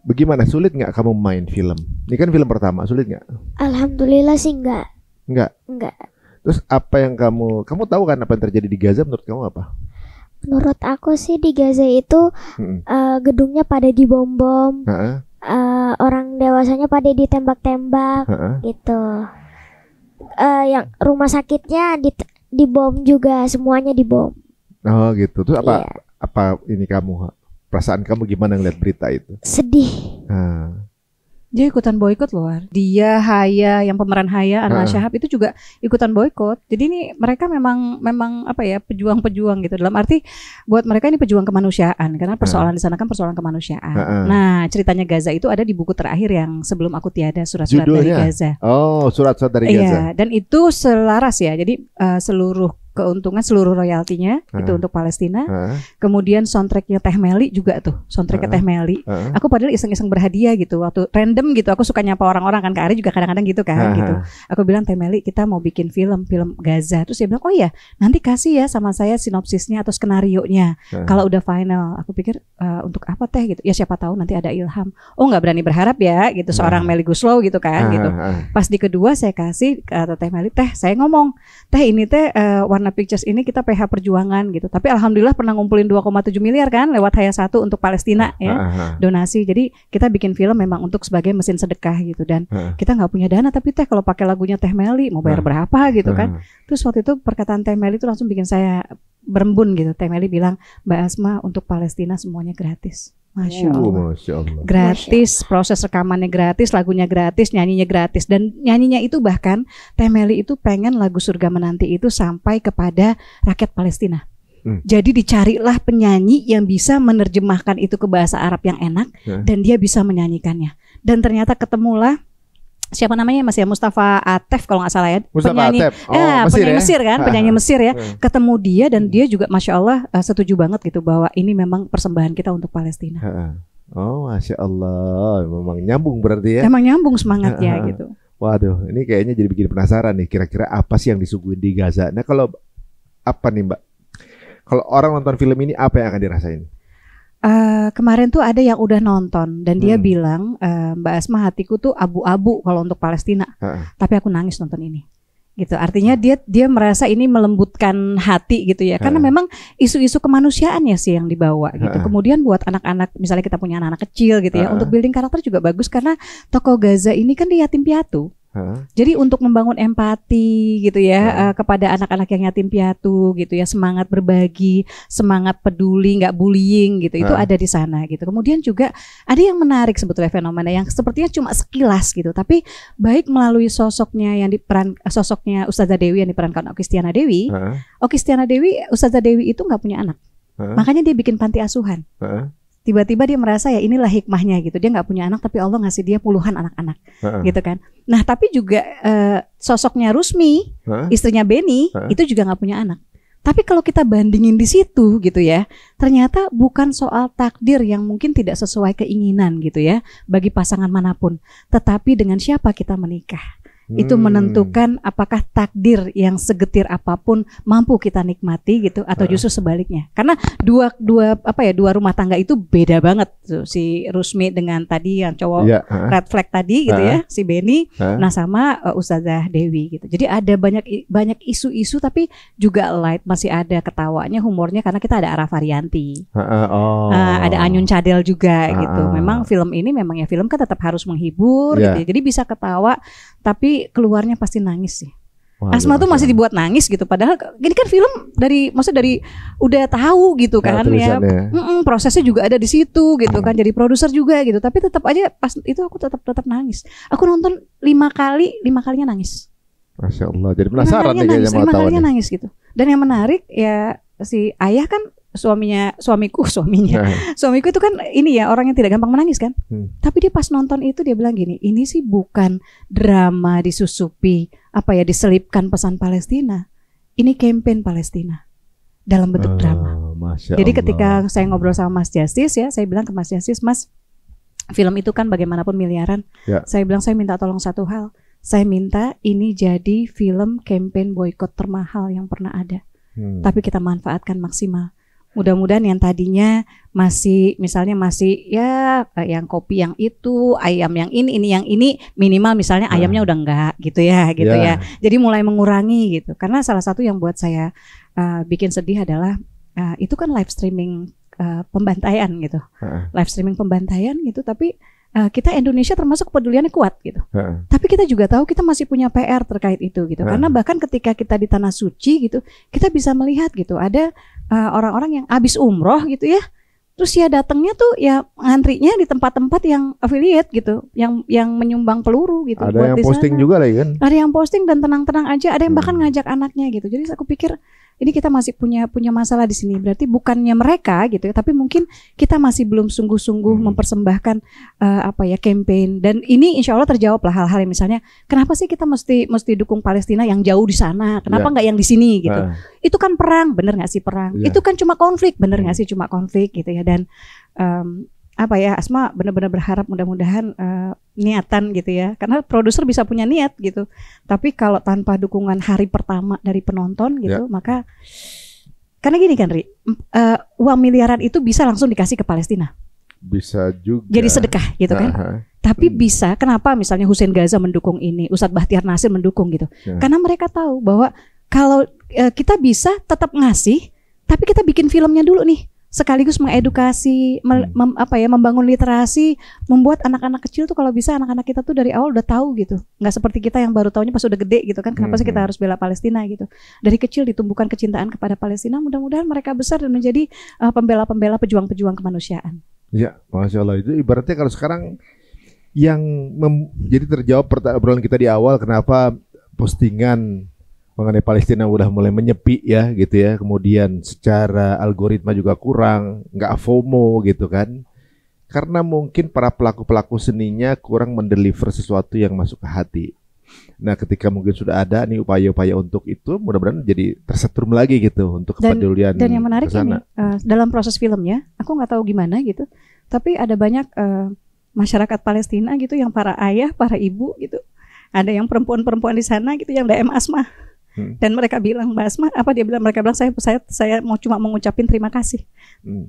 Bagaimana, sulit nggak kamu main film? Ini kan film pertama, sulit nggak? Alhamdulillah sih enggak. Enggak. Terus apa yang kamu tahu kan apa yang terjadi di Gaza, menurut kamu apa? Menurut aku sih di Gaza itu gedungnya pada dibom-bom, orang dewasanya pada ditembak-tembak gitu. Yang rumah sakitnya dibom juga, semuanya dibom. Oh gitu. Terus apa ini kamu, perasaan kamu gimana ngeliat berita itu? Sedih. Dia ikutan boikot loh. Dia, Haya, yang pemeran Haya, Anwar Syahab itu juga ikutan boikot. Jadi ini mereka memang apa ya, pejuang-pejuang gitu. Dalam arti buat mereka ini pejuang kemanusiaan, karena persoalan di sana kan persoalan kemanusiaan. Nah, ceritanya Gaza itu ada di buku terakhir yang Sebelum Aku Tiada, Surat-surat dari Gaza. Oh, Surat-surat dari Gaza. Iya, dan itu selaras ya. Jadi seluruh keuntungan, seluruh royaltinya itu untuk Palestina. Kemudian soundtracknya Teh Meli juga tuh, soundtracknya Teh Meli. Aku padahal iseng-iseng berhadiah gitu, waktu random gitu. Aku suka nyapa orang-orang kan, Kak Ari juga kadang-kadang gitu kan gitu. Aku bilang, Teh Meli, kita mau bikin film Gaza. Terus dia bilang, oh ya nanti kasih ya sama saya sinopsisnya atau skenarionya kalau udah final. Aku pikir untuk apa Teh gitu. Ya siapa tahu nanti ada ilham. Oh nggak berani berharap ya gitu, seorang Meli Guslow gitu kan gitu. Pas di kedua saya kasih kata Teh Meli, Teh saya ngomong, Teh ini Teh Warna Pictures ini kita PH Perjuangan gitu. Tapi alhamdulillah pernah ngumpulin 2,7 miliar kan lewat Haya 1 untuk Palestina ya, donasi. Jadi kita bikin film memang untuk sebagai mesin sedekah gitu. Dan kita nggak punya dana, tapi Teh kalau pakai lagunya Teh Meli mau bayar berapa gitu kan. Terus waktu itu perkataan Teh Meli itu langsung bikin saya berembun gitu. Teh Meli bilang, Mbak Asma, untuk Palestina semuanya gratis. Masya Allah. Gratis, proses rekamannya gratis, lagunya gratis, nyanyinya gratis. Dan nyanyinya itu bahkan Teh Meli itu pengen lagu Surga Menanti itu sampai kepada rakyat Palestina. Jadi dicarilah penyanyi yang bisa menerjemahkan itu ke bahasa Arab yang enak dan dia bisa menyanyikannya. Dan ternyata ketemulah siapa namanya Mas ya, Mustafa Atef kalau nggak salah ya, penyanyi Mesir kan, penyanyi Mesir ya. Ketemu dia dan dia juga Masya Allah setuju banget gitu bahwa ini memang persembahan kita untuk Palestina. Oh Masya Allah, memang nyambung berarti ya. Emang nyambung semangatnya gitu. Waduh, ini kayaknya jadi bikin penasaran nih, kira-kira apa sih yang disuguhin di Gaza. Nah kalau apa nih Mbak, kalau orang nonton film ini apa yang akan dirasain? Kemarin tuh ada yang udah nonton dan dia bilang, Mbak Asma, hatiku tuh abu-abu kalau untuk Palestina, tapi aku nangis nonton ini gitu. Artinya dia merasa ini melembutkan hati gitu ya, karena memang isu-isu kemanusiaannya sih yang dibawa gitu. Kemudian buat anak-anak, misalnya kita punya anak-anak kecil gitu ya, untuk building karakter juga bagus, karena tokoh Gaza ini kan dia yatim piatu. Jadi untuk membangun empati gitu ya, kepada anak-anak yang yatim piatu gitu ya, semangat berbagi, semangat peduli, nggak bullying gitu, itu ada di sana gitu. Kemudian juga ada yang menarik sebetulnya, fenomena yang sepertinya cuma sekilas gitu, tapi baik melalui sosoknya Ustazah Dewi yang diperankan Okistiana Dewi. Okistiana Dewi, Ustazah Dewi itu nggak punya anak, makanya dia bikin panti asuhan. Tiba-tiba dia merasa ya inilah hikmahnya gitu. Dia nggak punya anak tapi Allah ngasih dia puluhan anak-anak gitu kan. Nah tapi juga sosoknya Rusmi, istrinya Beni, itu juga nggak punya anak. Tapi kalau kita bandingin di situ gitu ya, ternyata bukan soal takdir yang mungkin tidak sesuai keinginan gitu ya bagi pasangan manapun, tetapi dengan siapa kita menikah. Itu menentukan apakah takdir yang segetir apapun mampu kita nikmati gitu, atau justru sebaliknya. Karena dua rumah tangga itu beda banget tuh, si Rusmi dengan tadi yang cowok red flag tadi gitu ya, si Beni, nah sama Ustazah Dewi gitu. Jadi ada banyak isu-isu tapi juga light, masih ada ketawanya, humornya, karena kita ada Ara Varianti, ada Anyun Cadel juga gitu. Memang film ini memang ya film kan tetap harus menghibur gitu. Jadi bisa ketawa tapi keluarnya pasti nangis sih. Asma tuh masih dibuat nangis gitu, padahal ini kan film dari udah tahu gitu kan ya. Prosesnya juga ada di situ gitu kan, jadi produser juga gitu, tapi tetap aja pas itu aku tetap nangis. Aku nonton 5 kalinya nangis. Masya Allah. Jadi penasaran nih kayaknya mau tahu nih. Nangis gitu. Dan yang menarik ya si ayah kan suamiku itu kan ini ya orang yang tidak gampang menangis kan. Tapi dia pas nonton itu dia bilang gini, ini sih bukan drama disusupi diselipkan pesan Palestina. Ini campaign Palestina dalam bentuk drama. Jadi ketika saya ngobrol sama Mas Justice ya, saya bilang ke Mas Justice, Mas, film itu kan bagaimanapun miliaran. Ya. Saya bilang saya minta tolong satu hal. Saya minta ini jadi film campaign boykot termahal yang pernah ada. Tapi kita manfaatkan maksimal. Mudah-mudahan yang tadinya masih ya yang kopi yang itu, ayam yang ini yang ini, minimal misalnya ayamnya udah enggak gitu ya. Jadi mulai mengurangi gitu. Karena salah satu yang buat saya bikin sedih adalah itu kan live streaming pembantaian gitu. Live streaming pembantaian gitu, tapi kita Indonesia termasuk kepeduliannya kuat gitu. Tapi kita juga tahu kita masih punya PR terkait itu gitu. Karena bahkan ketika kita di tanah suci gitu, kita bisa melihat gitu ada orang-orang yang habis umroh gitu ya. Terus ya datangnya tuh ya ngantrinya di tempat-tempat yang affiliate gitu, yang menyumbang peluru gitu. Ada yang posting juga lagi kan? Ada yang posting dan tenang-tenang aja. Ada yang bahkan ngajak anaknya gitu. Jadi aku pikir ini kita masih punya masalah di sini. Berarti bukannya mereka gitu ya, tapi mungkin kita masih belum sungguh-sungguh mempersembahkan campaign. Dan ini insya Allah terjawab lah hal-hal yang misalnya kenapa sih kita mesti dukung Palestina yang jauh di sana? Kenapa nggak yang di sini gitu? Itu kan perang, bener nggak sih perang? Itu kan cuma konflik, bener nggak sih cuma konflik gitu ya? Dan Asma benar-benar berharap mudah-mudahan niatan gitu ya, karena produser bisa punya niat gitu, tapi kalau tanpa dukungan hari pertama dari penonton gitu, maka karena gini kan uang miliaran itu bisa langsung dikasih ke Palestina, bisa juga jadi sedekah gitu kan. Tapi bisa, kenapa misalnya Hussein Gaza mendukung ini, Ustadz Bahtiar Nasir mendukung gitu, karena mereka tahu bahwa kalau kita bisa tetap ngasih, tapi kita bikin filmnya dulu nih, sekaligus mengedukasi, membangun literasi, membuat anak-anak kecil tuh kalau bisa anak-anak kita tuh dari awal udah tahu gitu, nggak seperti kita yang baru tahunya pas udah gede gitu kan, kenapa sih kita harus bela Palestina gitu. Dari kecil ditumbuhkan kecintaan kepada Palestina, mudah-mudahan mereka besar dan menjadi pembela-pembela, pejuang-pejuang kemanusiaan. Ya, Masya Allah. Itu ibaratnya kalau sekarang yang jadi terjawab obrolan kita di awal, kenapa postingan mengenai Palestina udah mulai menyepi ya gitu ya, kemudian secara algoritma juga kurang, nggak FOMO gitu kan, karena mungkin para pelaku-pelaku seninya kurang mendeliver sesuatu yang masuk ke hati. Nah ketika mungkin sudah ada nih upaya-upaya untuk itu, mudah-mudahan jadi tersetrum lagi gitu untuk kepedulian. Dan yang menarik ini dalam proses filmnya, aku nggak tahu gimana gitu, tapi ada banyak masyarakat Palestina gitu yang para ayah, para ibu gitu, ada yang perempuan-perempuan di sana gitu yang DM Asma. Dan mereka bilang, Mbak Asma, mereka bilang saya mau cuma mengucapin terima kasih.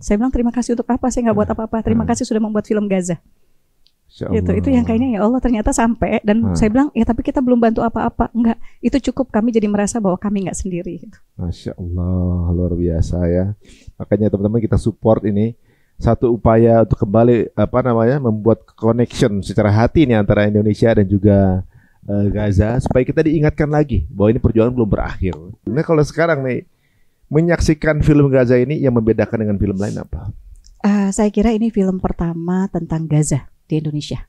Saya bilang terima kasih untuk apa? Saya nggak buat apa-apa. Terima kasih sudah membuat film Gaza. Itu yang kayaknya ya Allah ternyata sampai. Dan saya bilang ya tapi kita belum bantu apa-apa. Enggak, itu cukup kami jadi merasa bahwa kami nggak sendiri. Gitu. Masya Allah, luar biasa ya. Makanya teman-teman kita support ini. Satu upaya untuk kembali membuat connection secara hati nih antara Indonesia dan juga Gaza, supaya kita diingatkan lagi bahwa ini perjuangan belum berakhir. Nah kalau sekarang nih menyaksikan film Gaza ini, yang membedakan dengan film lain apa? Saya kira ini film pertama tentang Gaza di Indonesia.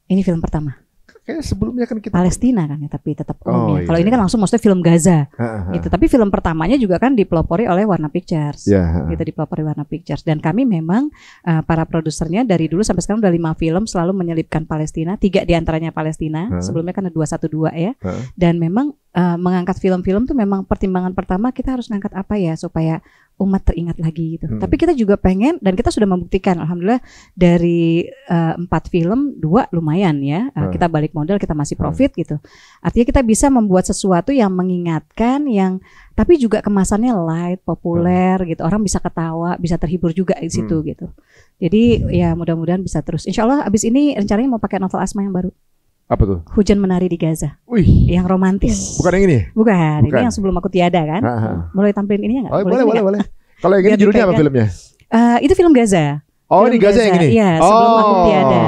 Ini film pertama. Kayak sebelumnya kan kita Palestina kan ya, tapi tetap umumnya. Kalau ini kan langsung maksudnya film Gaza. Gitu. Tapi film pertamanya juga kan dipelopori oleh Warna Pictures. Gitu, dipelopori Warna Pictures. Dan kami memang para produsernya dari dulu sampai sekarang udah 5 film selalu menyelipkan Palestina, 3 diantaranya Palestina. Sebelumnya kan ada 212 ya. Dan memang mengangkat film-film tuh memang pertimbangan pertama, kita harus ngangkat apa ya supaya umat teringat lagi gitu. Tapi kita juga pengen, dan kita sudah membuktikan alhamdulillah dari 4 film 2 lumayan ya. Kita balik modal, kita masih profit gitu. Artinya kita bisa membuat sesuatu yang mengingatkan, yang tapi juga kemasannya light, populer gitu. Orang bisa ketawa, bisa terhibur juga di situ gitu. Jadi ya mudah-mudahan bisa terus. Insya Allah abis ini rencananya mau pakai novel Asma yang baru. Apa tuh? Hujan Menari di Gaza. Wih, yang romantis. Bukan yang ini? Bukan. Ini yang Sebelum Aku Tiada kan. Boleh tampilin ininya nggak? Boleh. Kalau yang ini judulnya apa filmnya? Itu film Gaza. Oh, film ini Gaza yang ini? Iya, Sebelum Aku Tiada.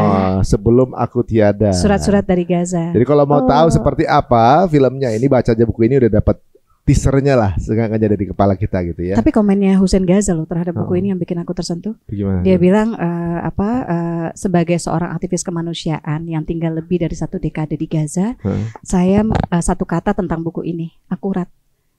Sebelum Aku Tiada. Surat-surat dari Gaza. Jadi kalau mau tahu seperti apa filmnya ini, baca aja buku ini, udah dapat teasernya lah sengaja dari kepala kita gitu ya. Tapi komennya Hussein Gaza loh terhadap buku ini yang bikin aku tersentuh. Bagaimana? Dia bilang sebagai seorang aktivis kemanusiaan yang tinggal lebih dari 1 dekade di Gaza, saya satu kata tentang buku ini, akurat.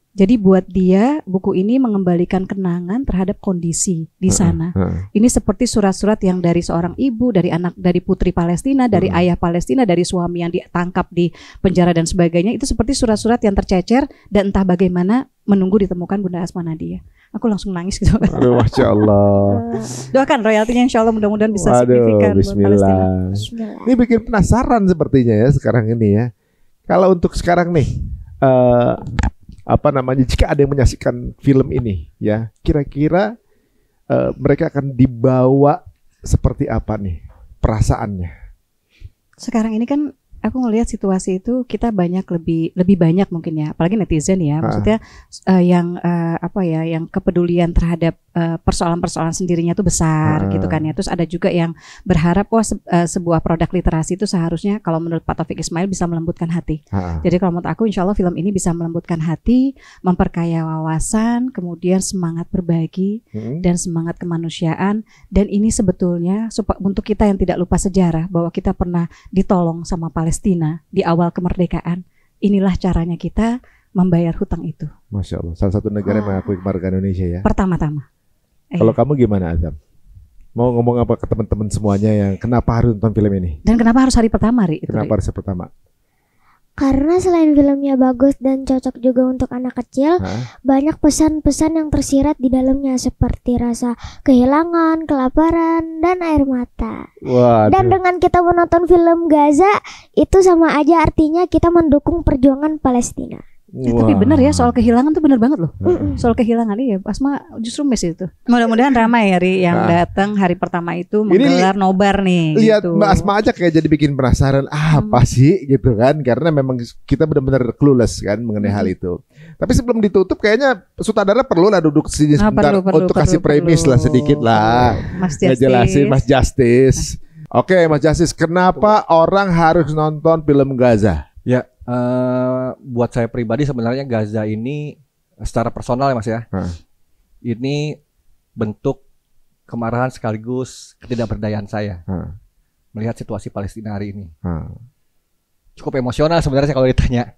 Jadi buat dia buku ini mengembalikan kenangan terhadap kondisi di sana. Ini seperti surat-surat yang dari seorang ibu, dari anak, dari putri Palestina, dari ayah Palestina, dari suami yang ditangkap di penjara dan sebagainya. Itu seperti surat-surat yang tercecer dan entah bagaimana menunggu ditemukan Bunda Asma Nadia. Aku langsung nangis gitu. Aduh, Masya Allah. Doakan royaltinya insya Allah mudah-mudahan bisa signifikan buat Palestina. Ini bikin penasaran sepertinya ya sekarang ini ya. Kalau untuk sekarang nih, jika ada yang menyaksikan film ini ya, kira-kira mereka akan dibawa seperti apa nih perasaannya? Sekarang ini kan aku ngelihat situasi itu kita lebih banyak mungkin ya, apalagi netizen ya, maksudnya yang kepedulian terhadap persoalan-persoalan sendirinya itu besar gitu kan ya. Terus ada juga yang berharap sebuah produk literasi itu seharusnya kalau menurut Pak Taufik Ismail bisa melembutkan hati. Jadi kalau menurut aku insya Allah film ini bisa melembutkan hati, memperkaya wawasan, kemudian semangat berbagi dan semangat kemanusiaan. Dan ini sebetulnya untuk kita yang tidak lupa sejarah bahwa kita pernah ditolong sama Palestina di awal kemerdekaan. Inilah caranya kita membayar hutang itu. Masya Allah, salah satu negara yang mengakui kemerdekaan Indonesia ya. Pertama-tama. Kalau kamu gimana Adam? Mau ngomong apa ke teman-teman semuanya yang kenapa harus nonton film ini? Dan kenapa harus hari pertama, Ri? Kenapa harus hari pertama? Karena selain filmnya bagus dan cocok juga untuk anak kecil, banyak pesan-pesan yang tersirat di dalamnya seperti rasa kehilangan, kelaparan, dan air mata. Waduh. Dan dengan kita menonton film Gaza, itu sama aja artinya kita mendukung perjuangan Palestina. Tapi benar ya, soal kehilangan tuh benar banget loh. Soal kehilangan iya, Asma justru mes itu. Mudah-mudahan ramai ya Ri yang datang hari pertama itu menggelar nobar nih. Lihat gitu. Mbak Asma aja kayak jadi bikin penasaran apa sih gitu kan? Karena memang kita benar-benar clueless kan mengenai hal itu. Tapi sebelum ditutup kayaknya sutradara perlu lah duduk sini sebentar untuk kasih premis lah sedikit lah. Mas Justice. Jelasin Mas Justice. Oke Mas Justice, kenapa orang harus nonton film Gaza? Ya. Buat saya pribadi sebenarnya Gaza ini secara personal ya Mas ya, ini bentuk kemarahan sekaligus ketidakberdayaan saya melihat situasi Palestina hari ini. Cukup emosional sebenarnya kalau ditanya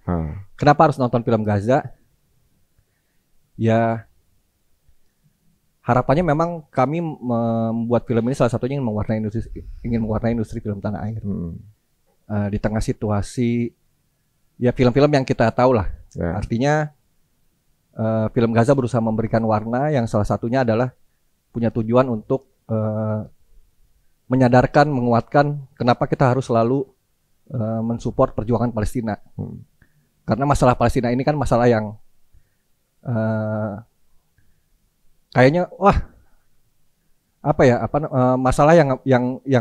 kenapa harus nonton film Gaza. Ya harapannya memang kami membuat film ini salah satunya ingin mewarnai industri film tanah air. Di tengah situasi ya film-film yang kita tahu lah. Artinya film Gaza berusaha memberikan warna yang salah satunya adalah punya tujuan untuk menyadarkan, menguatkan kenapa kita harus selalu mensupport perjuangan Palestina. Karena masalah Palestina ini kan masalah yang kayaknya masalah yang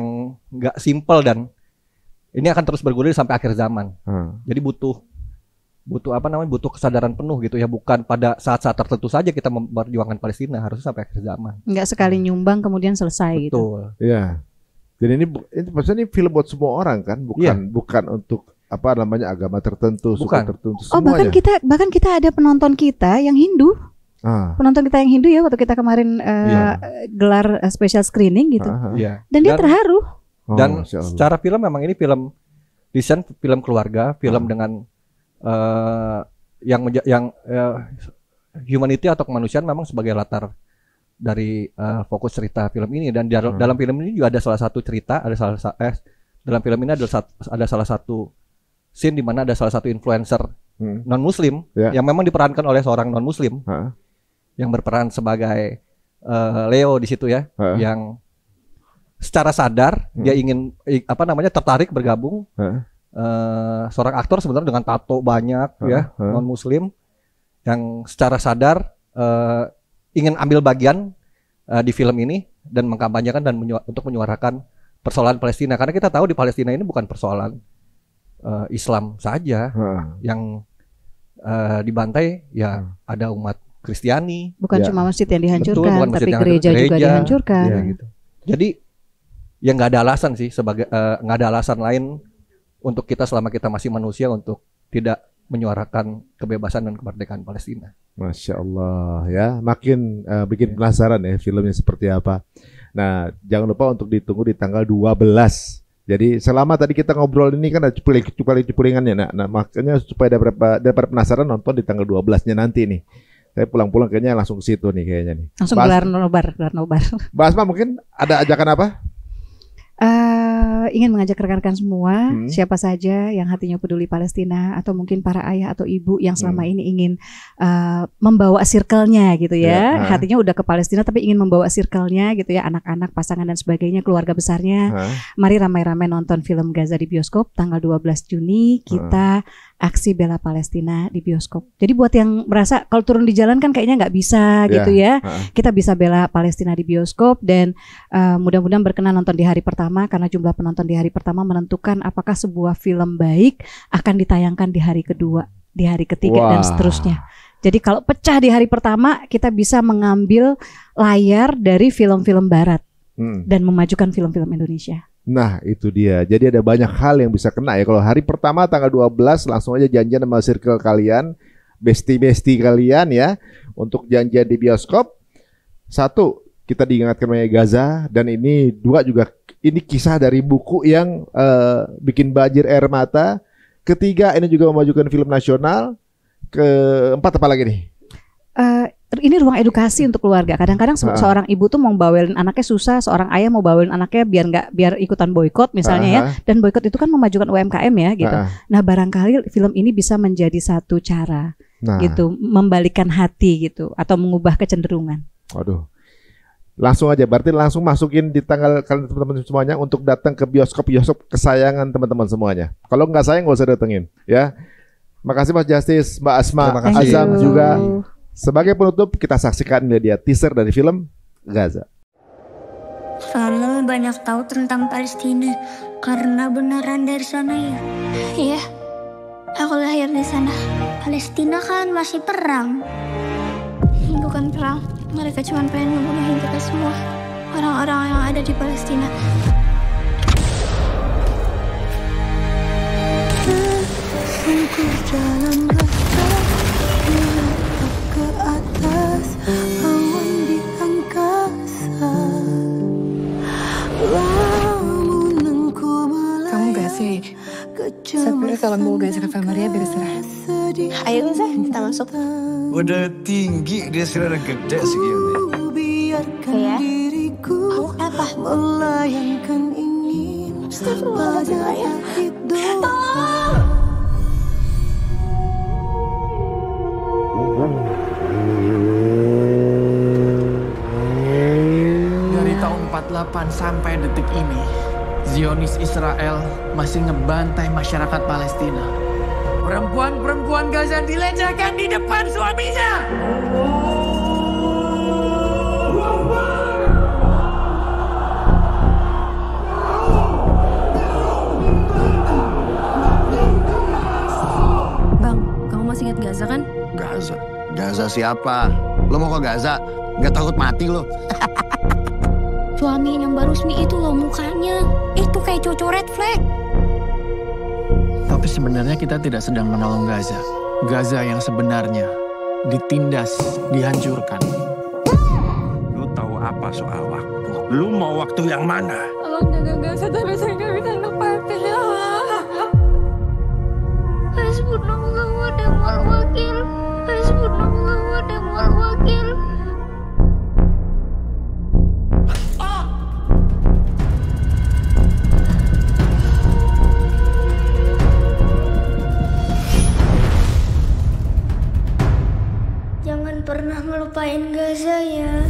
nggak simpel dan ini akan terus bergulir sampai akhir zaman. Jadi butuh kesadaran penuh gitu ya, bukan pada saat-saat tertentu saja kita memperjuangkan Palestina, harusnya sampai akhir zaman. Enggak sekali nyumbang kemudian selesai. Betul. Gitu. Iya. Jadi ini maksudnya ini film buat semua orang kan, bukan untuk agama tertentu, suku tertentu semuanya. bahkan kita ada penonton kita yang Hindu. Penonton kita yang Hindu ya waktu kita kemarin gelar special screening gitu. Dan dia terharu. Dan secara film memang ini film desain film keluarga, film dengan yang humanity atau kemanusiaan memang sebagai latar dari fokus cerita film ini. Dan dalam film ini juga ada salah satu cerita, dalam film ini ada salah satu scene di mana ada salah satu influencer non Muslim yang memang diperankan oleh seorang non Muslim yang berperan sebagai Leo di situ ya, yang secara sadar dia ingin tertarik bergabung. Seorang aktor sebenarnya dengan tato banyak non Muslim yang secara sadar ingin ambil bagian di film ini dan mengkampanyekan dan untuk menyuarakan persoalan Palestina, karena kita tahu di Palestina ini bukan persoalan Islam saja yang dibantai, ya ada umat Kristiani, bukan cuma masjid yang dihancurkan, tapi gereja juga dihancurkan. Gitu. Jadi ya nggak ada alasan sih nggak ada alasan lain untuk kita selama kita masih manusia untuk tidak menyuarakan kebebasan dan kemerdekaan Palestina. Masya Allah ya, makin bikin penasaran ya filmnya seperti apa. Nah, jangan lupa untuk ditunggu di tanggal 12. Jadi selama tadi kita ngobrol ini kan ada cuplikannya. Nah, makanya supaya dapat penasaran nonton di tanggal 12-nya nanti nih. Saya pulang-pulang kayaknya langsung ke situ nih kayaknya nih. Langsung gelar nobar. Mbak Asma mungkin ada ajakan apa? Ingin mengajak rekan-rekan semua, siapa saja yang hatinya peduli Palestina atau mungkin para ayah atau ibu yang selama ini ingin membawa circle-nya gitu ya, hatinya udah ke Palestina tapi ingin membawa circle-nya gitu ya, anak-anak, pasangan dan sebagainya, keluarga besarnya. Mari ramai-ramai nonton film Gaza di bioskop tanggal 12 Juni kita aksi bela Palestina di bioskop. Jadi buat yang merasa kalau turun di jalan kan kayaknya nggak bisa gitu ya, kita bisa bela Palestina di bioskop dan mudah-mudahan berkenan nonton di hari pertama karena jumlah penonton di hari pertama menentukan apakah sebuah film baik akan ditayangkan di hari kedua, di hari ketiga dan seterusnya. Jadi kalau pecah di hari pertama kita bisa mengambil layar dari film-film barat dan memajukan film-film Indonesia. Nah itu dia, jadi ada banyak hal yang bisa kena ya. Kalau hari pertama tanggal 12 langsung aja janjian sama circle kalian, bestie kalian ya, untuk janjian di bioskop. Satu, kita diingatkan mengenai Gaza, dan ini dua juga, ini kisah dari buku yang bikin banjir air mata. Ketiga, ini juga memajukan film nasional. Keempat apa lagi nih? Ini ruang edukasi untuk keluarga. Kadang-kadang seorang ibu tuh mau bawelin anaknya susah, seorang ayah mau bawelin anaknya biar ikutan boykot misalnya ya. Dan boykot itu kan memajukan UMKM ya gitu. Nah, barangkali film ini bisa menjadi satu cara gitu, membalikkan hati gitu atau mengubah kecenderungan. Waduh. Langsung aja, berarti langsung masukin di tanggal kalian teman-teman semuanya untuk datang ke bioskop kesayangan teman-teman semuanya. Kalau nggak sayang nggak usah datengin ya. Makasih Mas Justice, Mbak Asma, Azam juga. Sebagai penutup kita saksikan dia teaser dari film Gaza. Kamu banyak tahu tentang Palestina karena beneran dari sana ya? Iya, aku lahir di sana. Palestina kan masih perang. Bukan perang, mereka cuma pengen ngebunuhin kita semua, orang-orang yang ada di Palestina. Jalan ke atas awan di angkasa. Kamu gak sih? Sebenarnya kalau mau Gaza ke Maria berserah. Ayo Gaza, kita masuk. Udah tinggi dia sudah gede segini. Ya. Kamu apa? Melayangkan ingin. Astagfirullahaladzim. Dari tahun 48 sampai detik ini, Zionis Israel masih ngebantai masyarakat Palestina. Perempuan-perempuan Gaza dilecehkan di depan suaminya. Bang, kamu masih ingat Gaza kan? Gaza siapa? Lo mau ke Gaza? Gak takut mati lo? Suami yang baru resmi itu loh mukanya. Itu kayak cowok red flag. Tapi sebenarnya kita tidak sedang menolong Gaza. Gaza yang sebenarnya ditindas, dihancurkan. Lo tahu apa soal waktu? Lo mau waktu yang mana? Tolong jaga Gaza tapi saya gak bisa nepatin ya. Hasbunallah wa ni'mal wakil. Hasbunallah wa ni'mal wakil. Jangan pernah ngelupain Gaza ya.